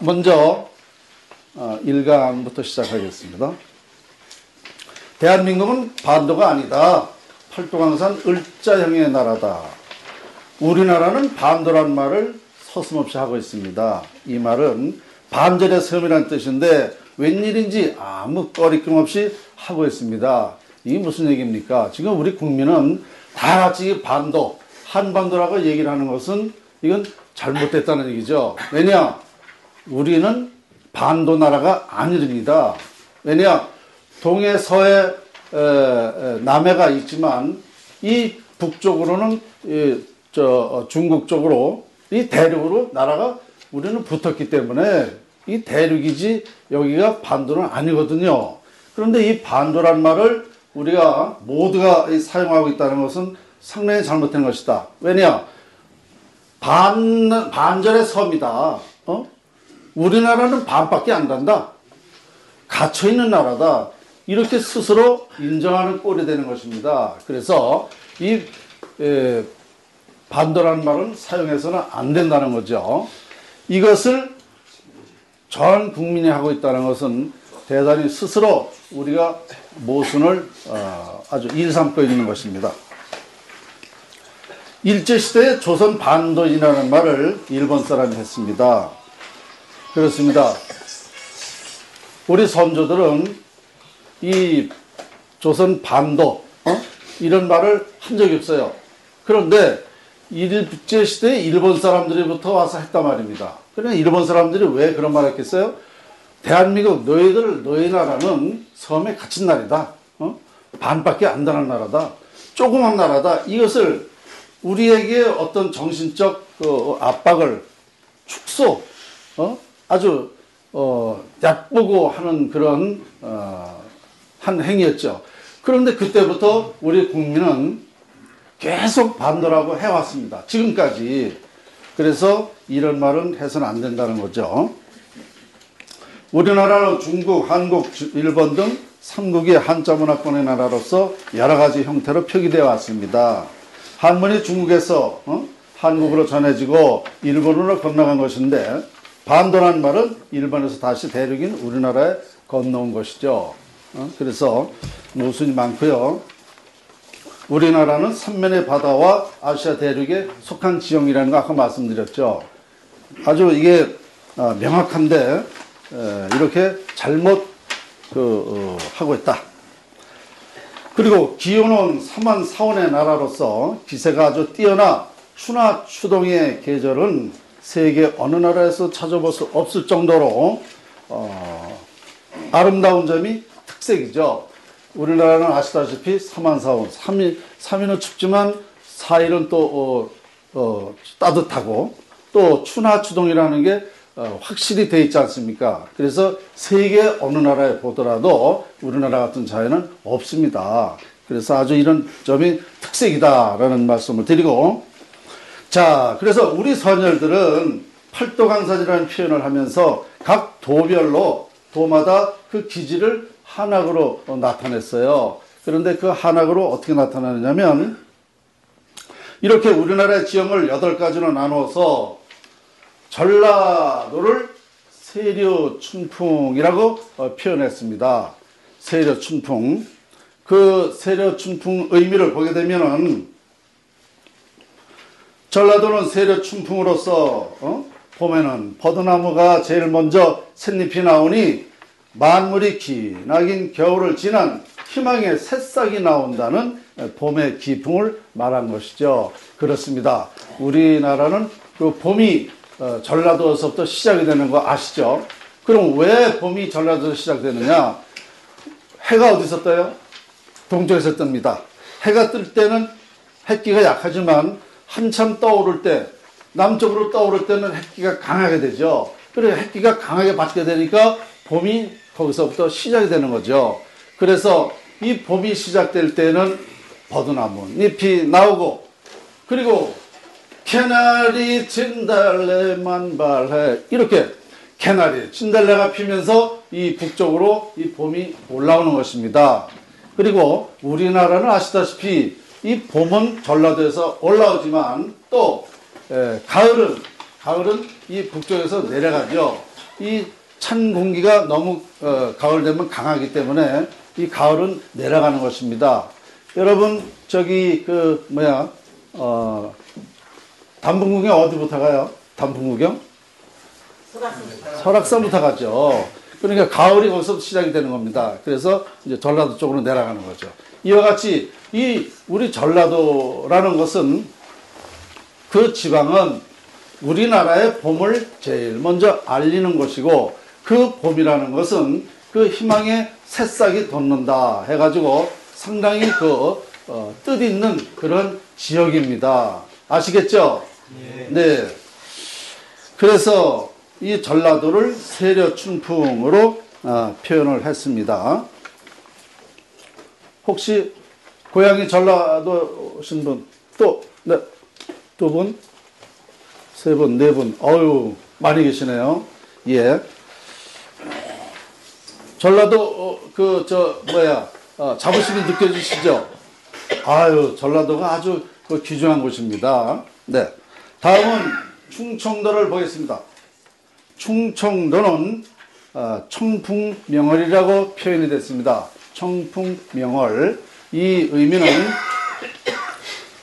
먼저 1강부터 시작하겠습니다. 대한민국은 반도가 아니다. 팔도강산 을자형의 나라다. 우리나라는 반도란 말을 서슴없이 하고 있습니다. 이 말은 반절의 섬이라는 뜻인데 웬일인지 아무 꺼리낌 없이 하고 있습니다. 이게 무슨 얘기입니까? 지금 우리 국민은 다 같이 반도, 한반도라고 얘기를 하는 것은 이건 잘못됐다는 얘기죠. 왜냐? 우리는 반도 나라가 아닙니다. 왜냐? 동해, 서해, 남해가 있지만 이 북쪽으로는 중국 쪽으로 이 대륙으로 나라가 우리는 붙었기 때문에 이 대륙이지 여기가 반도는 아니거든요. 그런데 이 반도란 말을 우리가 모두가 사용하고 있다는 것은 상당히 잘못된 것이다. 왜냐? 반절의 섬이다. 우리나라는 반밖에 안 간다. 갇혀있는 나라다. 이렇게 스스로 인정하는 꼴이 되는 것입니다. 그래서 이 반도라는 말은 사용해서는 안 된다는 거죠. 이것을 전 국민이 하고 있다는 것은 대단히 스스로 우리가 모순을 아주 일삼고 있는 것입니다. 일제시대에 조선 반도인이라는 말을 일본 사람이 했습니다. 그렇습니다. 우리 선조들은 이 조선 반도 이런 말을 한 적이 없어요. 그런데 일제시대에 일본 사람들이부터 와서 했단 말입니다. 그러면 일본 사람들이 왜 그런 말을 했겠어요? 대한민국 너희 나라는 섬에 갇힌 나라다. 반밖에 안 되는 나라다. 조그만 나라다. 이것을 우리에게 어떤 정신적 압박을 축소, 아주 얕보고 하는 그런 한 행위였죠. 그런데 그때부터 우리 국민은 계속 반도라고 해왔습니다. 지금까지. 그래서 이런 말은 해서는 안 된다는 거죠. 우리나라는 중국, 한국, 일본 등 삼국의 한자 문화권의 나라로서 여러 가지 형태로 표기되어 왔습니다. 한문이 중국에서 한국으로 전해지고 일본으로 건너간 것인데 반도라는 말은 일본에서 다시 대륙인 우리나라에 건너온 것이죠. 그래서 모순이 많고요. 우리나라는 삼면의 바다와 아시아 대륙에 속한 지형이라는 거 아까 말씀드렸죠. 아주 이게 명확한데 이렇게 잘못 하고 있다. 그리고 기온은 삼한사원의 나라로서 기세가 아주 뛰어나 추나 추동의 계절은 세계 어느 나라에서 찾아볼 수 없을 정도로 아름다운 점이 특색이죠. 우리나라는 아시다시피 삼한사원, 3일은 춥지만 4일은 또 따뜻하고 또 추나 추동이라는 게 확실히 돼 있지 않습니까? 그래서 세계 어느 나라에 보더라도 우리나라 같은 자연은 없습니다. 그래서 아주 이런 점이 특색이다라는 말씀을 드리고, 자, 그래서 우리 선열들은 팔도강산이라는 표현을 하면서 각 도별로 도마다 그 기지를 한학으로 나타냈어요. 그런데 그 한학으로 어떻게 나타나느냐면 이렇게 우리나라의 지형을 8가지로 나누어서 전라도를 세려춘풍이라고 표현했습니다. 세려춘풍. 그 세려춘풍 의미를 보게 되면은 전라도는 세려춘풍으로서 봄에는 버드나무가 제일 먼저 샛잎이 나오니 만물이 기나긴 겨울을 지난 희망의 새싹이 나온다는 봄의 기풍을 말한 것이죠. 그렇습니다. 우리나라는 그 봄이 전라도에서부터 시작이 되는 거 아시죠? 그럼 왜 봄이 전라도에서 시작되느냐? 해가 어디서 떠요? 동쪽에서 뜹니다. 해가 뜰 때는 햇기가 약하지만 한참 떠오를 때, 남쪽으로 떠오를 때는 햇기가 강하게 되죠. 그래서 햇기가 강하게 받게 되니까 봄이 거기서부터 시작이 되는 거죠. 그래서 이 봄이 시작될 때는 버드나무 잎이 나오고, 그리고 개나리 진달래 만발해 이렇게 개나리 진달래가 피면서 이 북쪽으로 이 봄이 올라오는 것입니다. 그리고 우리나라는 아시다시피 이 봄은 전라도에서 올라오지만 또 가을은 이 북쪽에서 내려가죠. 이 찬 공기가 너무 가을 되면 강하기 때문에 이 가을은 내려가는 것입니다. 여러분 저기 단풍 구경 어디부터 가요? 단풍 구경? 설악산부터 가죠. 그러니까 가을이 거기서 시작이 되는 겁니다. 그래서 이제 전라도 쪽으로 내려가는 거죠. 이와 같이 이 우리 전라도라는 것은 그 지방은 우리나라의 봄을 제일 먼저 알리는 곳이고 그 봄이라는 것은 그 희망의 새싹이 돋는다 해가지고 상당히 뜻있는 그런 지역입니다. 아시겠죠? 네. 그래서 이 전라도를 세려춘풍으로 표현을 했습니다. 혹시 고향이 전라도신 분? 네. 두 분? 세 분, 네 분. 어유 많이 계시네요. 예. 전라도, 자부심이 느껴지시죠? 아유, 전라도가 아주 귀중한 곳입니다. 네. 다음은 충청도를 보겠습니다. 충청도는 청풍명월이라고 표현이 됐습니다. 청풍명월. 이 의미는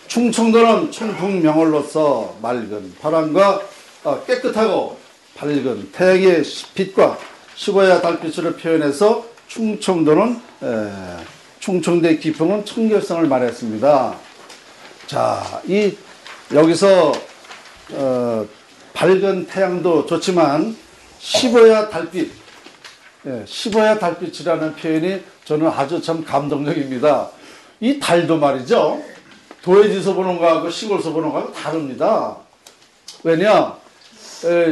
충청도는 청풍명월로서 맑은 바람과 깨끗하고 밝은 태양의 빛과 시고야 달빛으로 표현해서 충청도는 충청도의 기풍은 청결성을 말했습니다. 자, 여기서 밝은 태양도 좋지만 시보야 달빛, 시보야 달빛이라는 표현이 저는 아주 참 감동적입니다. 이 달도 말이죠. 도해지서 보는 거하고 시골에서 보는 거하고 다릅니다. 왜냐?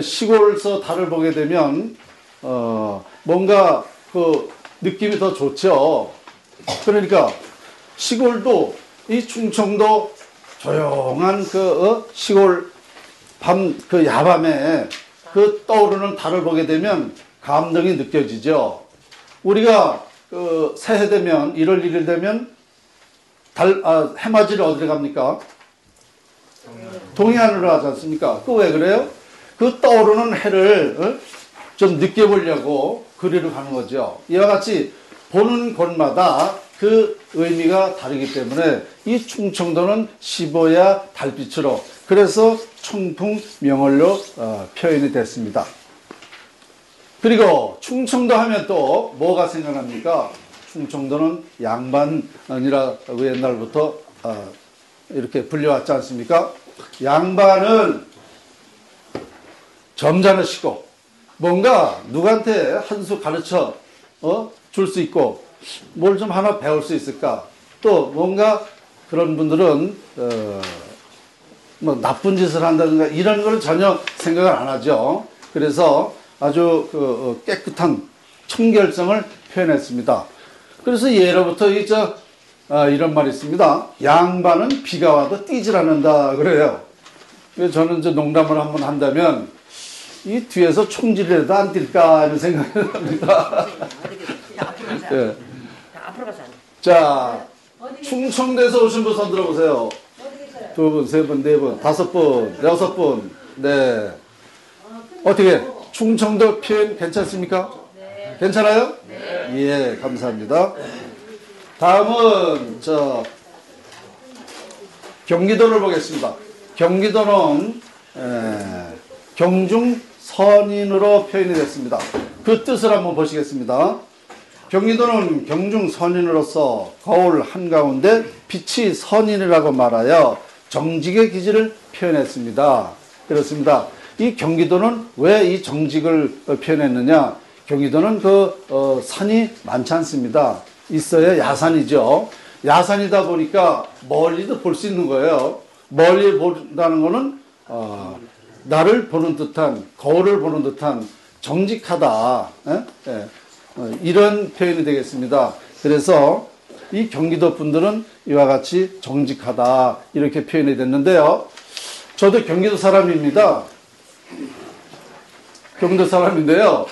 시골에서 달을 보게 되면 뭔가 느낌이 더 좋죠. 그러니까 시골도 이 충청도 조용한 시골 밤 야밤에 떠오르는 달을 보게 되면 감동이 느껴지죠. 우리가 새해 되면 1월 1일 되면 해맞이를 어디로 갑니까? 동해안으로 하지 않습니까? 왜 그래요? 떠오르는 해를 좀 느껴보려고 그리로 가는 거죠. 이와 같이 보는 곳마다 그 의미가 다르기 때문에 이 충청도는 시보야 달빛으로, 그래서 청풍명월로 표현이 됐습니다. 그리고 충청도 하면 또 뭐가 생각납니까? 충청도는 양반이라고 옛날부터 이렇게 불려왔지 않습니까? 양반은 점잖으시고 뭔가 누구한테 한 수 가르쳐 줄 수 있고 뭘 좀 하나 배울 수 있을까? 또 뭔가 그런 분들은 뭐 나쁜 짓을 한다든가 이런 걸 전혀 생각을 안 하죠. 그래서 아주 깨끗한 청결성을 표현했습니다. 그래서 예로부터 이런 말이 있습니다. 양반은 비가 와도 뛰질 않는다 그래요. 그래서 저는 이제 농담을 한번 한다면 이 뒤에서 총질이라도 안 뛸까 이런 생각이 납니다. 네. 자, 충청도에서 오신 분 손 들어보세요. 두 분, 세 분, 네 분, 다섯 분, 여섯 분. 네. 어떻게 충청도 표현 괜찮습니까? 네. 괜찮아요? 네. 예, 감사합니다. 다음은 경기도를 보겠습니다. 경기도는 경중 선인으로 표현이 됐습니다. 그 뜻을 한번 보시겠습니다. 경기도는 경중 선인으로서 거울 한가운데 빛이 선인이라고 말하여 정직의 기질을 표현했습니다. 그렇습니다. 이 경기도는 왜 이 정직을 표현했느냐? 경기도는 산이 많지 않습니다. 있어야 야산이죠. 야산이다 보니까 멀리도 볼 수 있는 거예요. 멀리 본다는 거는 나를 보는 듯한, 거울을 보는 듯한 정직하다. 이런 표현이 되겠습니다. 그래서 이 경기도 분들은 이와 같이 정직하다 이렇게 표현이 됐는데요. 저도 경기도 사람입니다. 경기도 사람인데요.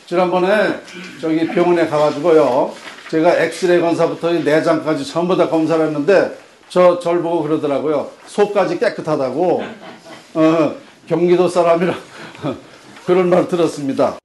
지난번에 저기 병원에 가가지고요. 제가 엑스레이 검사부터 내장까지 전부 다 검사를 했는데 절 보고 그러더라고요. 속까지 깨끗하다고. 경기도 사람이라 그런 말 들었습니다.